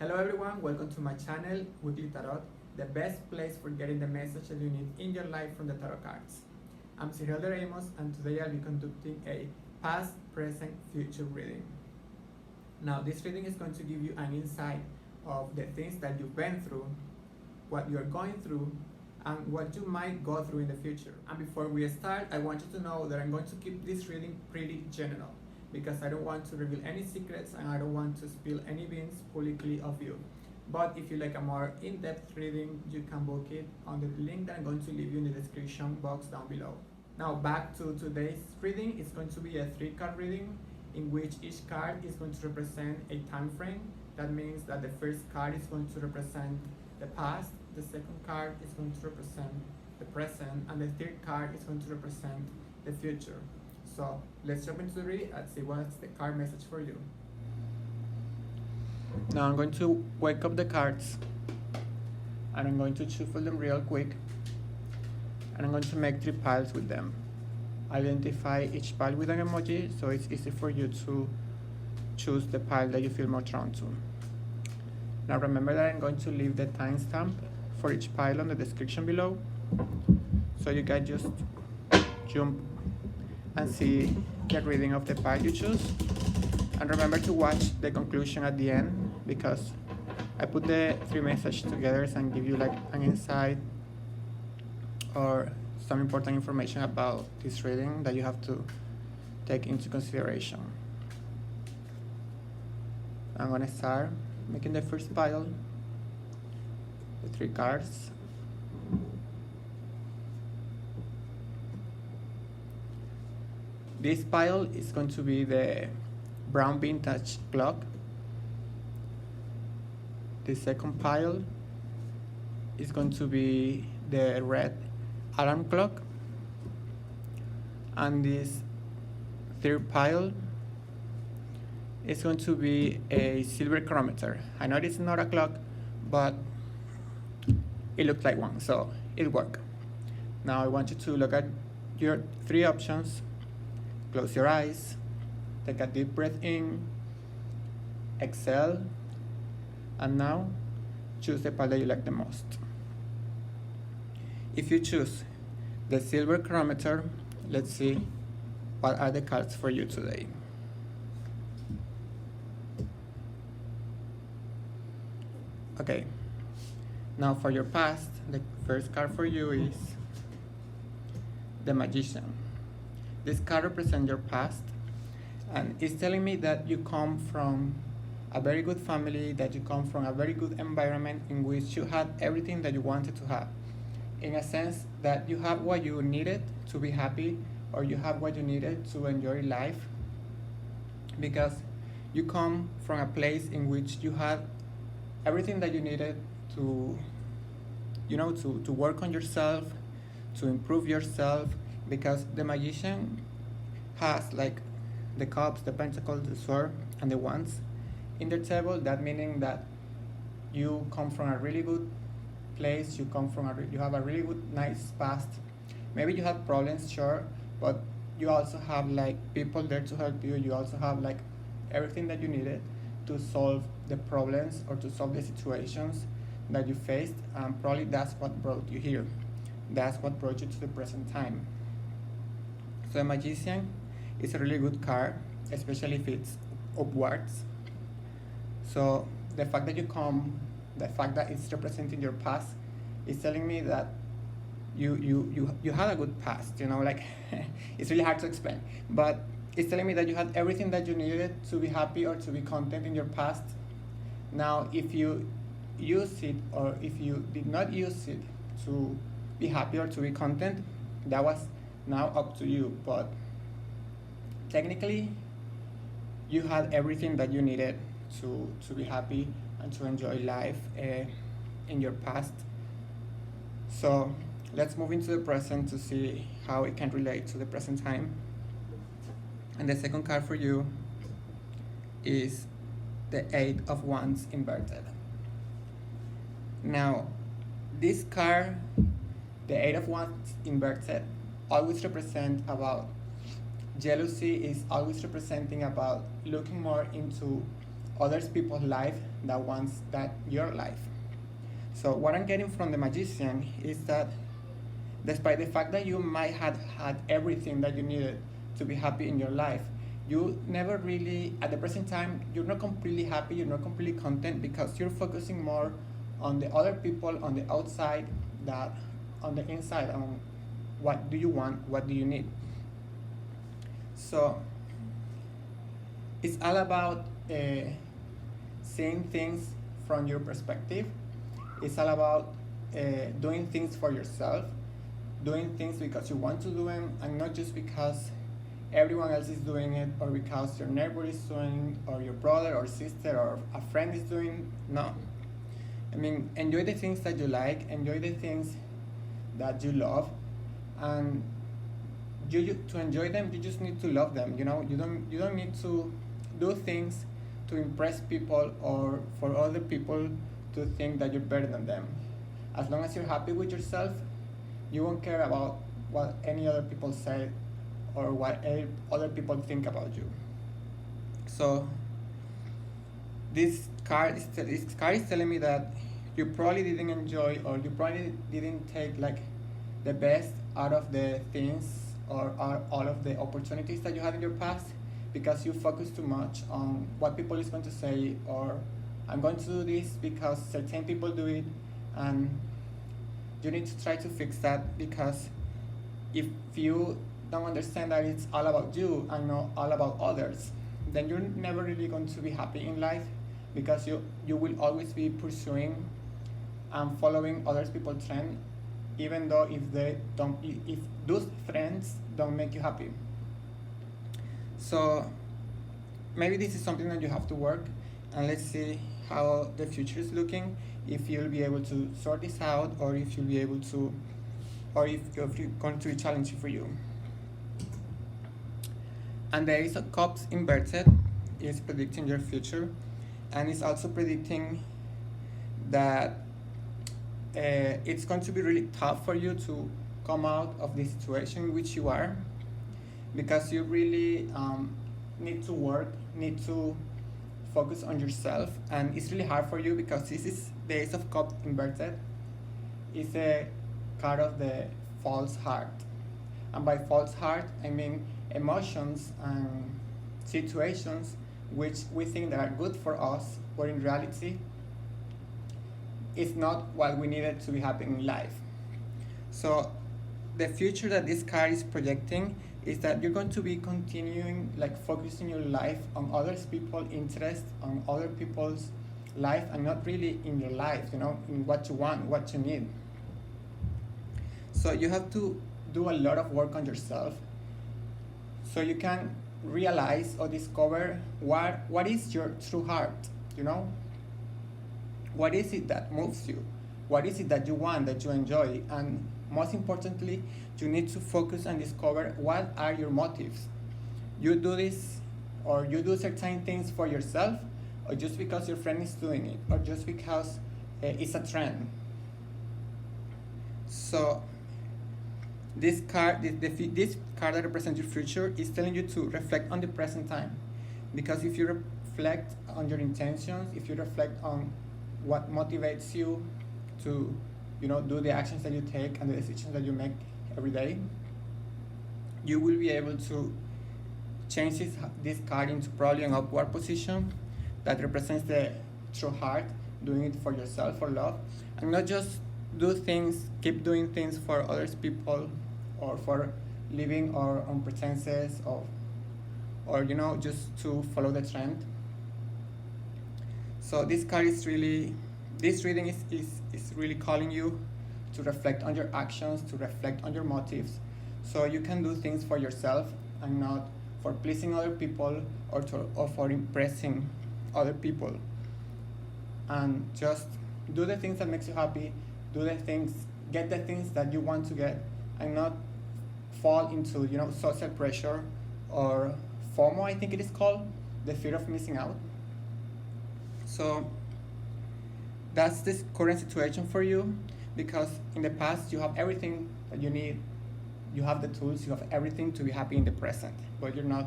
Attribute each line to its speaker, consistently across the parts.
Speaker 1: Hello everyone, welcome to my channel, Weekly Tarot, the best place for getting the message that you need in your life from the tarot cards. I'm Cyril Ramos and today I'll be conducting a past, present, future reading. Now this reading is going to give you an insight of the things that you've been through, what you're going through, and what you might go through in the future. And before we start, I want you to know that I'm going to keep this reading pretty general, because I don't want to reveal any secrets and I don't want to spill any beans publicly of you. But if you like a more in-depth reading, you can book it on the link that I'm going to leave you in the description box down below. Now back to today's reading. It's going to be a 3-card reading in which each card is going to represent a time frame. That means that the first card is going to represent the past, the second card is going to represent the present, and the third card is going to represent the future. So let's jump into the reading and see what's the card message for you. Now I'm going to wake up the cards and I'm going to shuffle them real quick, and I'm going to make 3 piles with them. Identify each pile with an emoji so it's easy for you to choose the pile that you feel more drawn to. Now remember that I'm going to leave the timestamp for each pile on the description below, so you can just jump and see the reading of the pile you choose. And remember to watch the conclusion at the end, because I put the 3 messages together and give you like an insight or some important information about this reading that you have to take into consideration. I'm gonna start making the first pile, the 3 cards. This pile is going to be the brown vintage clock. The second pile is going to be the red alarm clock. And this third pile is going to be a silver chronometer. I know it's not a clock, but it looks like one, so it worked. Now I want you to look at your 3 options. Close your eyes, take a deep breath in, exhale, and now choose the pile that you like the most. If you choose the silver chronometer, let's see what are the cards for you today. Okay, now for your past, the first card for you is the Magician. This card represents your past, and it's telling me that you come from a very good family, that you come from a very good environment in which you had everything that you wanted to have. In a sense that you have what you needed to be happy, or you have what you needed to enjoy life, because you come from a place in which you had everything that you needed to, to work on yourself, to improve yourself. Because the Magician has like the cups, the pentacles, the sword, and the wands in the table. That meaning that you come from a really good place. You come from you have a really good, nice past. Maybe you had problems, sure, but you also have like people there to help you. You also have like everything that you needed to solve the problems or to solve the situations that you faced. And probably that's what brought you here. That's what brought you to the present time. So the Magician is a really good card, especially if it's upwards. So the fact that the fact that it's representing your past is telling me that you had a good past, like it's really hard to explain, but it's telling me that you had everything that you needed to be happy or to be content in your past. Now if you use it or if you did not use it to be happy or to be content, that was now up to you. But technically you had everything that you needed to be happy and to enjoy life in your past. So let's move into the present to see how it can relate to the present time. And the second card for you is the 8 of Wands inverted. Now this card, the 8 of Wands inverted, always represent about jealousy, is always representing about looking more into others people's life that wants that your life. So what I'm getting from the magician is that despite the fact that you might have had everything that you needed to be happy in your life, you never really, at the present time, you're not completely happy, you're not completely content because you're focusing more on the other people on the outside that on the inside, on what do you want, what do you need. So it's all about seeing things from your perspective. It's all about doing things for yourself, doing things because you want to do them and not just because everyone else is doing it or because your neighbor is doing or your brother or sister or a friend is doing. No. I mean, enjoy the things that you like, enjoy the things that you love, and you to enjoy them you just need to love them. You don't need to do things to impress people or for other people to think that you're better than them. As long as you're happy with yourself, you won't care about what any other people say or what other people think about you. So this card is telling me that you probably didn't enjoy or you probably didn't take like the best out of the things or all of the opportunities that you had in your past because you focus too much on what people is going to say, or I'm going to do this because certain people do it, and you need to try to fix that, because if you don't understand that it's all about you and not all about others, then you're never really going to be happy in life, because you will always be pursuing and following other people's trend, even though if those trends don't make you happy. So maybe this is something that you have to work, and let's see how the future is looking, if you'll be able to sort this out, or if you'll be able to, or if it's going to be challenging for you. And the Ace of Cups inverted is predicting your future, and it's also predicting that it's going to be really tough for you to come out of the situation in which you are, because you really need to work, need to focus on yourself, and it's really hard for you because this is the Ace of Cups inverted. It's a card of the false heart, and by false heart I mean emotions and situations which we think that are good for us, but in reality it's not what we needed to be happening in life. So the future that this card is projecting is that you're going to be continuing like focusing your life on other people's interests, on other people's life, and not really in your life, in what you want, what you need. So you have to do a lot of work on yourself so you can realize or discover what is your true heart, What is it that moves you? What is it that you want, that you enjoy? And most importantly, you need to focus and discover what are your motives. You do this, or you do certain things for yourself, or just because your friend is doing it, or just because it's a trend. So this card that represents your future is telling you to reflect on the present time, because if you reflect on your intentions, if you reflect on what motivates you to do the actions that you take and the decisions that you make every day, you will be able to change this card into probably an upward position that represents the true heart, doing it for yourself, for love, and not just keep doing things for others people, or for living or on pretenses, or just to follow the trend. So this reading is really calling you to reflect on your actions, to reflect on your motives, so you can do things for yourself and not for pleasing other people or for impressing other people. And just do the things that makes you happy, get the things that you want to get, and not fall into social pressure or FOMO, I think it is called, the fear of missing out. So that's this current situation for you, because in the past you have everything that you need, you have the tools, you have everything to be happy in the present, but you're not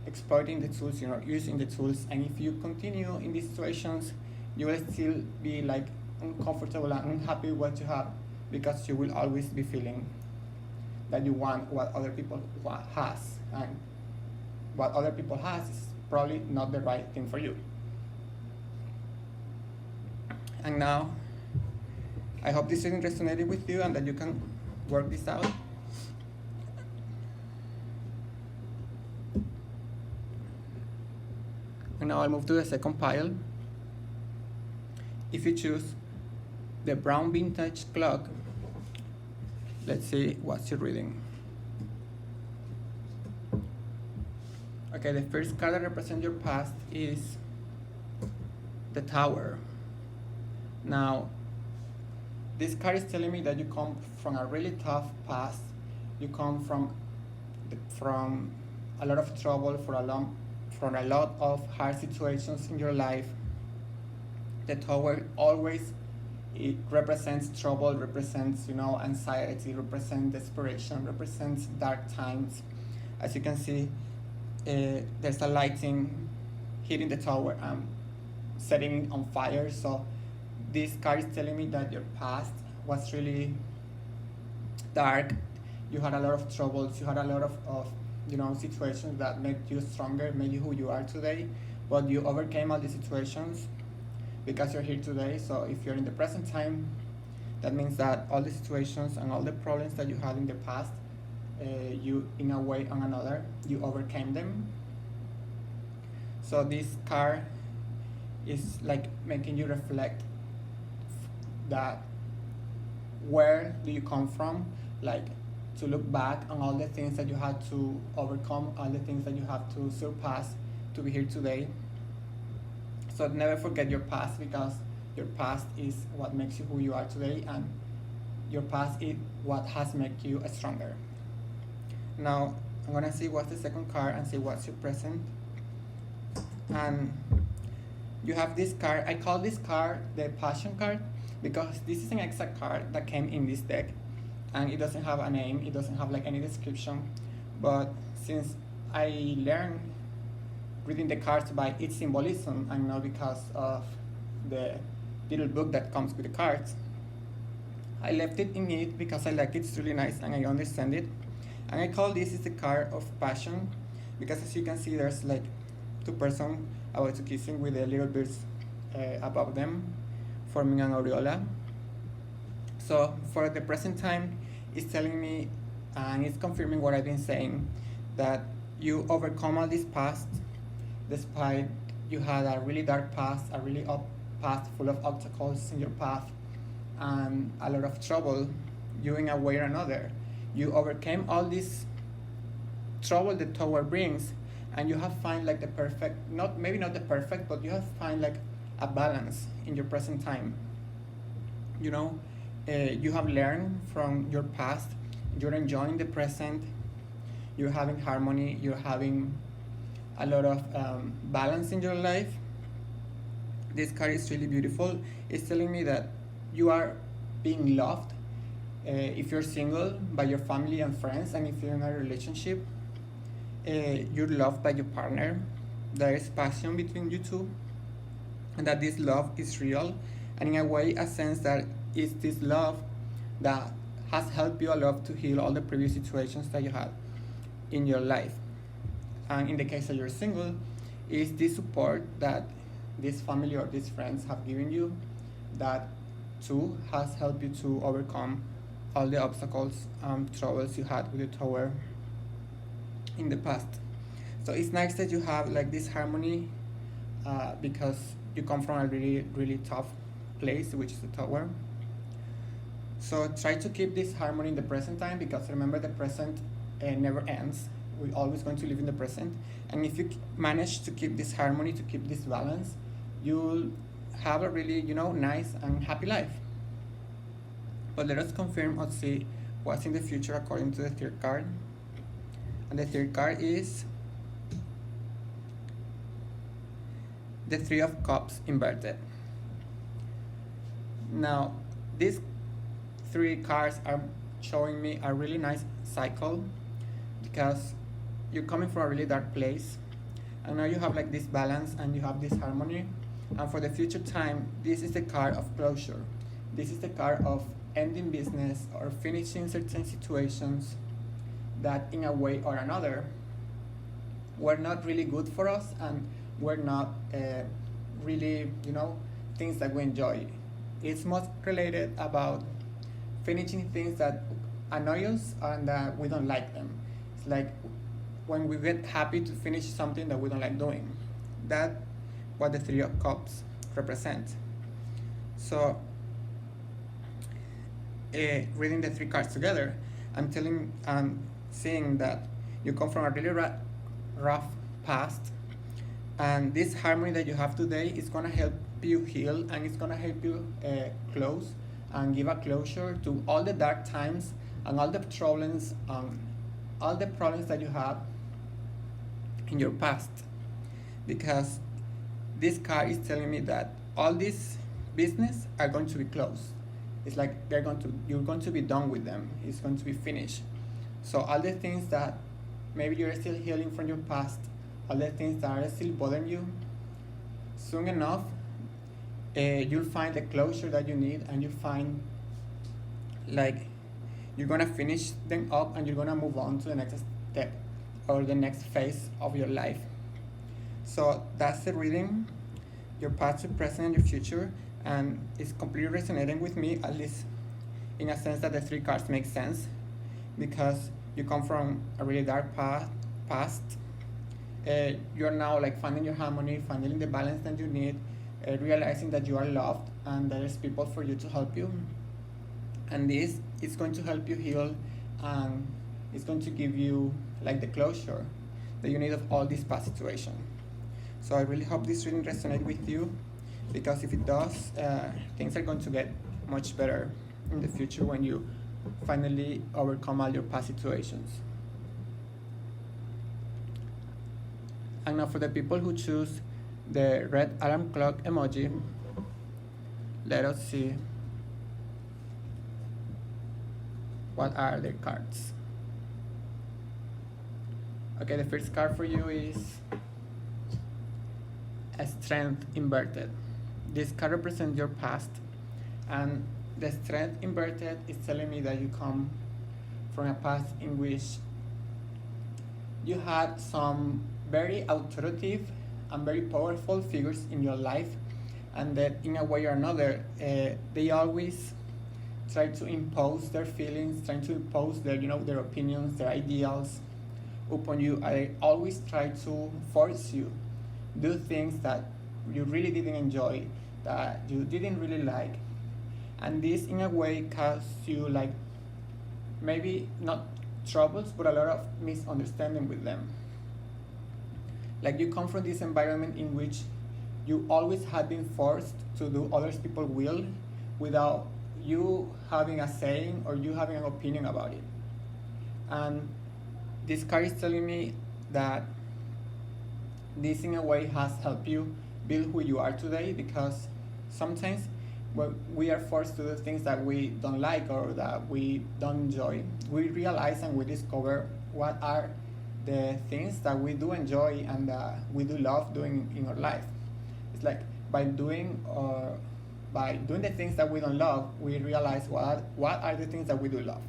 Speaker 1: exploiting the tools, you're not using the tools, and if you continue in these situations, you will still be like uncomfortable and unhappy with what you have, because you will always be feeling that you want what other people has, and what other people has is probably not the right thing for you. And now, I hope this didn't resonate with you and that you can work this out. And now I'll move to the second pile. If you choose the brown vintage clock, let's see what's your reading. Okay, the first card that represents your past is the Tower. Now, this card is telling me that you come from a really tough past. You come from a lot of trouble, from a lot of hard situations in your life. The Tower always, it represents trouble, represents anxiety, represents desperation, represents dark times. As you can see, there's a lighting hitting the tower and setting it on fire. So this card is telling me that your past was really dark. You had a lot of troubles. You had a lot of situations that made you stronger, made you who you are today. But you overcame all these situations because you're here today. So if you're in the present time, that means that all the situations and all the problems that you had in the past, you, in a way or another, you overcame them. So this card is like making you reflect that where do you come from, like to look back on all the things that you had to overcome, all the things that you have to surpass to be here today. So never forget your past, because your past is what makes you who you are today, and your past is what has made you stronger. Now I'm gonna see what's the second card and see what's your present. And you have this card. I call this card the Passion card because this is an exact card that came in this deck, and it doesn't have a name, it doesn't have like any description. But since I learned reading the cards by its symbolism and not because of the little book that comes with the cards, I left it in it because I like it. It's really nice and I understand it. And I call this is the card of passion because, as you can see, there's like two persons about to kissing with the little birds above them, forming an aureola. So for the present time, it's telling me, and it's confirming what I've been saying, that you overcome all this past, despite you had a really dark past, a really past full of obstacles in your path, and a lot of trouble. You, in a way or another, you overcame all this trouble the tower brings, and you have find like the perfect, maybe not the perfect, but you have find like a balance in your present time. You have learned from your past, you're enjoying the present, you're having harmony, you're having a lot of balance in your life. This card is really beautiful. It's telling me that you are being loved, if you're single, by your family and friends, and if you're in a relationship, you're loved by your partner. There is passion between you two, and that this love is real, and in a way, a sense that it's this love that has helped you a lot to heal all the previous situations that you had in your life. And in the case that you're single, is this support that this family or these friends have given you that too has helped you to overcome all the obstacles, troubles you had with the tower in the past. So it's nice that you have like this harmony, because you come from a really, really tough place, which is the tower. So try to keep this harmony in the present time, because remember, the present never ends. We're always going to live in the present. And if you manage to keep this harmony, to keep this balance, you'll have a really, nice and happy life. But let us confirm or see what's in the future according to the third card. And the third card is the Three of Cups inverted. Now, these three cards are showing me a really nice cycle, because you're coming from a really dark place, And now you have like this balance and you have this harmony. And for the future time, this is the card of closure. This is the card of ending business or finishing certain situations that in a way or another were not really good for us and were not really, things that we enjoy. It's most related about finishing things that annoy us and that we don't like them. It's like when we get happy to finish something that we don't like doing. That's what the Three of Cups represent. So, reading the three cards together, I'm seeing that you come from a really rough past, and this harmony that you have today is gonna help you heal, and it's gonna help you close and give a closure to all the dark times and all the problems that you have in your past, because this card is telling me that all this business are going to be closed. It's like you're going to be done with them. It's going to be finished. So all the things that maybe you're still healing from your past, all the things that are still bothering you, soon enough, you'll find the closure that you need, and you find like you're gonna finish them up and you're gonna move on to the next step or the next phase of your life. So that's the reading, your past, your present, and your future, and it's completely resonating with me, at least in a sense that the three cards make sense, because you come from a really dark past. You're now like finding your harmony, finding the balance that you need, realizing that you are loved and there's people for you to help you. And this is going to help you heal, and it's going to give you like the closure that you need of all this past situation. So I really hope this reading resonates with you, because if it does, things are going to get much better in the future when you finally overcome all your past situations. And now for the people who choose the red alarm clock emoji, let us see what are their cards. Okay, the first card for you is a strength inverted. This card represents your past, and the strength inverted is telling me that you come from a past in which you had some very authoritative and very powerful figures in your life, and that in a way or another they always try to impose their feelings, trying to impose their opinions, their ideals upon you. I always try to force you do things that you really didn't enjoy, that you didn't really like, and this in a way caused you like maybe not troubles but a lot of misunderstanding with them. Like you come from this environment in which you always have been forced to do other people's will without you having a saying or you having an opinion about it. And this card is telling me that this in a way has helped you build who you are today, because sometimes when we are forced to do things that we don't like or that we don't enjoy, we realize and we discover what are the things that we do enjoy and that we do love doing in our life. It's like by doing the things that we don't love, we realize what are the things that we do love.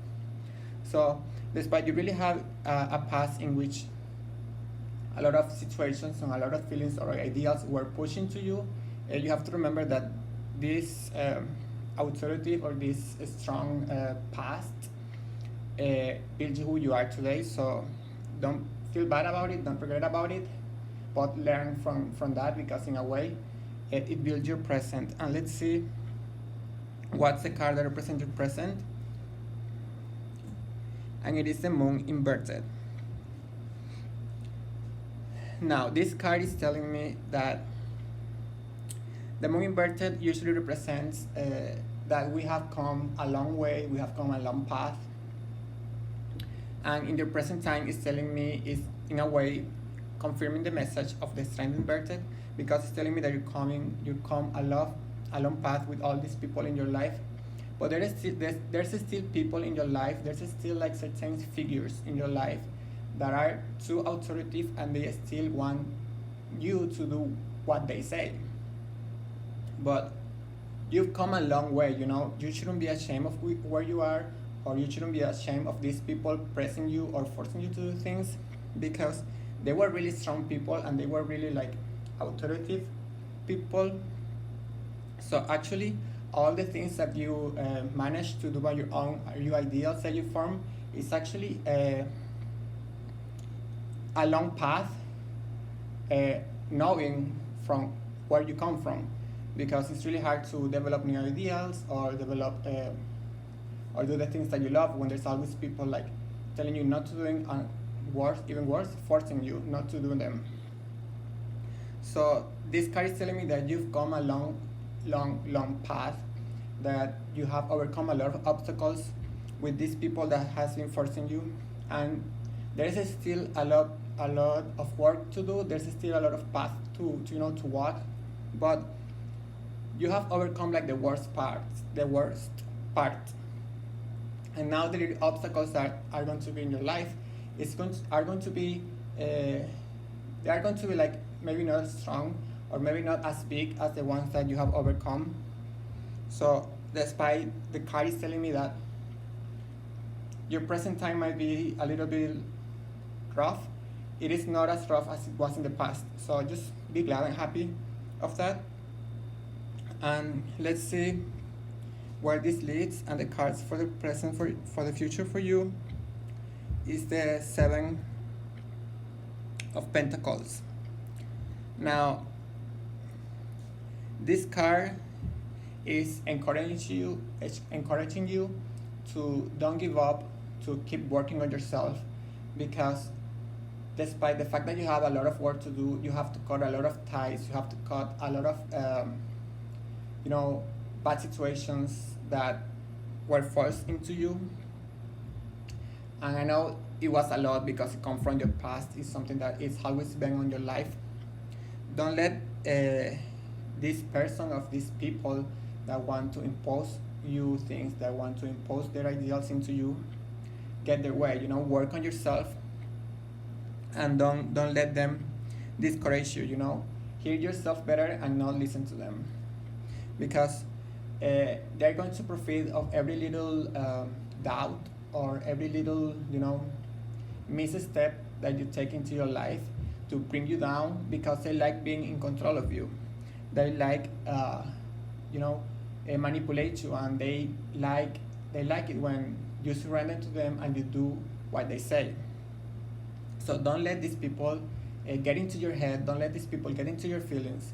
Speaker 1: So despite you really have a past in which a lot of situations and a lot of feelings or ideals were pushing to you, you have to remember that this authoritative or this strong past builds who you are today. So don't feel bad about it, don't regret about it, but learn from that, because in a way it builds your present. And let's see what's the card that represents your present, and it is the moon inverted. Now this card is telling me that the moon inverted usually represents that we have come a long way, we have come a long path, and in the present time it's telling me, is in a way confirming the message of the strength inverted, because it's telling me that you come a long path with all these people in your life, but there's still people in your life, there's still like certain figures in your life that are too authoritative, and they still want you to do what they say. But you've come a long way, you know. You shouldn't be ashamed of where you are, or you shouldn't be ashamed of these people pressing you or forcing you to do things, because they were really strong people and they were really like authoritative people. So actually, all the things that you managed to do by your own, your ideals that you form, is actually a long path, knowing from where you come from, because it's really hard to develop new ideals or develop or do the things that you love when there's always people like telling you not to doing, worse, even worse, forcing you not to do them. So this card is telling me that you've come a long path, that you have overcome a lot of obstacles with these people that has been forcing you, and there is still a lot of work to do. There's still a lot of path to walk, but you have overcome like the worst part, and now the little obstacles that are going to be in your life are going to be they are going to be like maybe not as strong or maybe not as big as the ones that you have overcome. So despite the card is telling me that your present time might be a little bit rough, it is not as rough as it was in the past. So just be glad and happy of that. And let's see where this leads. And the cards for the present, for the future for you, is the Seven of Pentacles. Now, this card is encouraging you to don't give up, to keep working on yourself, because despite the fact that you have a lot of work to do, you have to cut a lot of ties, you have to cut a lot of bad situations that were forced into you. And I know it was a lot because it comes from your past. It's something that is always been on your life. Don't let this person of these people that want to impose you things, that want to impose their ideals into you, get their way. Work on yourself, and don't let them discourage you. Hear yourself better and not listen to them, because they're going to profit of every little doubt or every little misstep that you take into your life to bring you down, because they like being in control of you. They like manipulate you, and they like it when you surrender to them and you do what they say. So don't let these people get into your head. Don't let these people get into your feelings,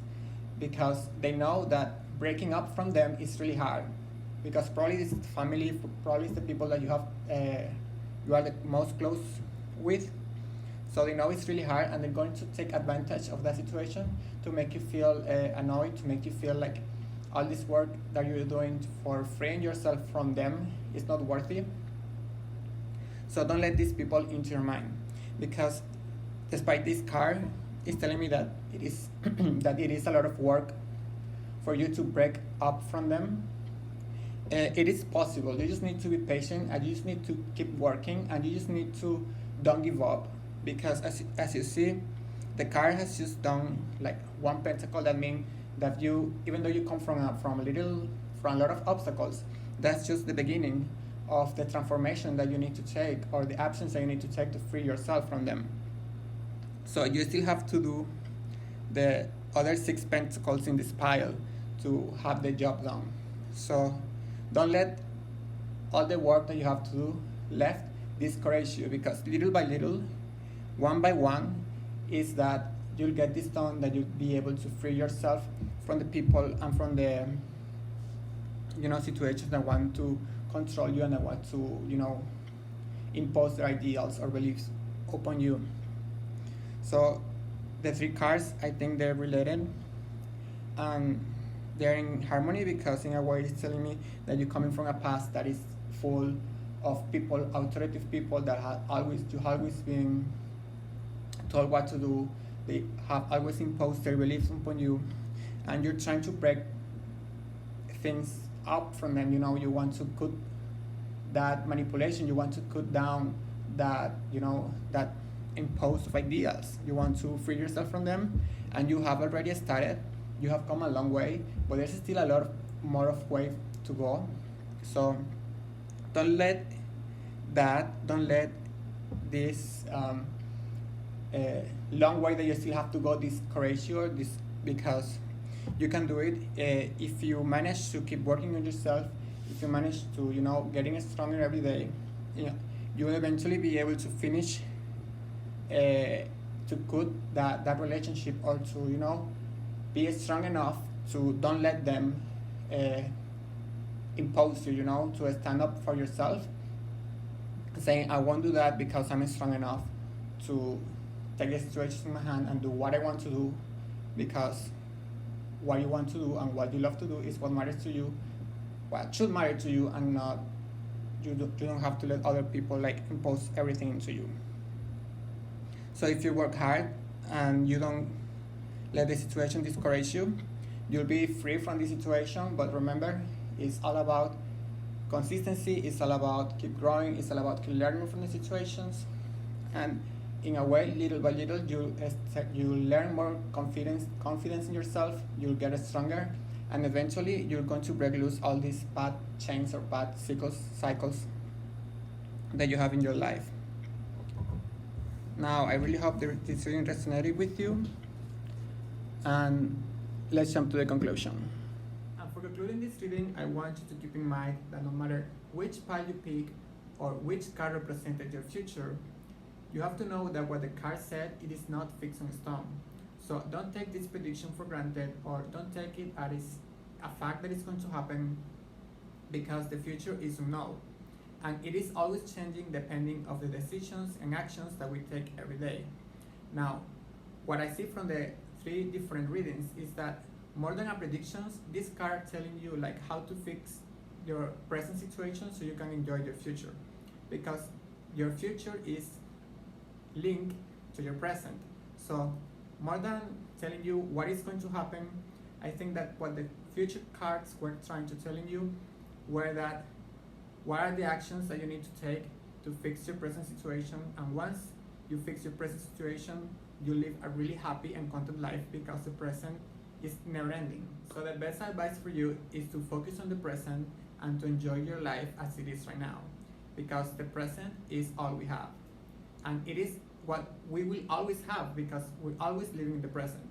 Speaker 1: because they know that breaking up from them is really hard, because probably this is the family, probably it's the people that you are the most close with. So they know it's really hard, and they're going to take advantage of that situation to make you feel annoyed, to make you feel like all this work that you're doing for freeing yourself from them is not worthy. So don't let these people into your mind, because despite this card is telling me that it is that it is a lot of work for you to break up from them. It is possible. You just need to be patient, and you just need to keep working, and you just need to don't give up, because as you see, the card has just done like one pentacle. That means that you, even though you come from a lot of obstacles, that's just the beginning of the transformation that you need to take, or the actions that you need to take to free yourself from them. So you still have to do the other 6 pentacles in this pile to have the job done. So don't let all the work that you have to do left discourage you, because little by little, one by one, is that you'll get this done, that you'll be able to free yourself from the people and from the situations that want to control you and that want to impose their ideals or beliefs upon you. So the 3 cards, I think they're related, and they're in harmony, because in a way it's telling me that you're coming from a past that is full of people, authoritative people that have always been told what to do. They have always imposed their beliefs upon you, and you're trying to break things up from them. You want to cut that manipulation. You want to cut down that that imposed ideas. You want to free yourself from them, and you have already started. You have come a long way, but there's still a lot more of way to go. So don't let this long way that you still have to go discourage you, because you can do it if you manage to keep working on yourself. If you manage to, getting stronger every day, you will eventually be able to finish to cut that relationship, or to be strong enough to don't let them impose you, to stand up for yourself, saying, I won't do that because I'm strong enough to take the situation in my hand and do what I want to do, because what you want to do and what you love to do is what matters to you, what should matter to you, and not you don't have to let other people impose everything into you. So if you work hard and you don't let the situation discourage you, you'll be free from the situation. But remember, it's all about consistency, it's all about keep growing, it's all about keep learning from the situations, and in a way, little by little, you learn more confidence in yourself, you'll get stronger, and eventually you're going to break loose all these bad chains or bad cycles that you have in your life. Now, I really hope this reading resonated with you, and let's jump to the conclusion. And for concluding this reading, I want you to keep in mind that no matter which pile you pick or which card represented your future, you have to know that what the card said, it is not fixed in stone. So don't take this prediction for granted, or don't take it as a fact that is going to happen, because the future is unknown. And it is always changing depending on the decisions and actions that we take every day. Now, what I see from the 3 different readings is that more than a predictions, this card telling you how to fix your present situation so you can enjoy your future, because your future is linked to your present. So more than telling you what is going to happen, I think that what the future cards were trying to telling you were that what are the actions that you need to take to fix your present situation, and once you fix your present situation, you live a really happy and content life, because the present is never ending. So the best advice for you is to focus on the present and to enjoy your life as it is right now, because the present is all we have, and it is what we will always have, because we're always living in the present.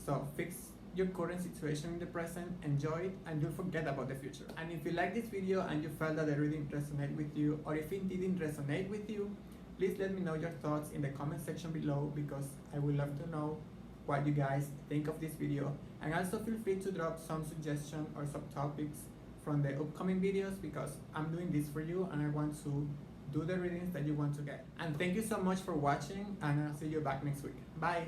Speaker 1: So fix your current situation in the present, enjoy it, and you'll forget about the future. And if you like this video and you felt that the reading resonated with you, or if it didn't resonate with you, please let me know your thoughts in the comment section below, because I would love to know what you guys think of this video. And also feel free to drop some suggestions or subtopics from the upcoming videos, because I'm doing this for you and I want to do the readings that you want to get. And thank you so much for watching, and I'll see you back next week. Bye!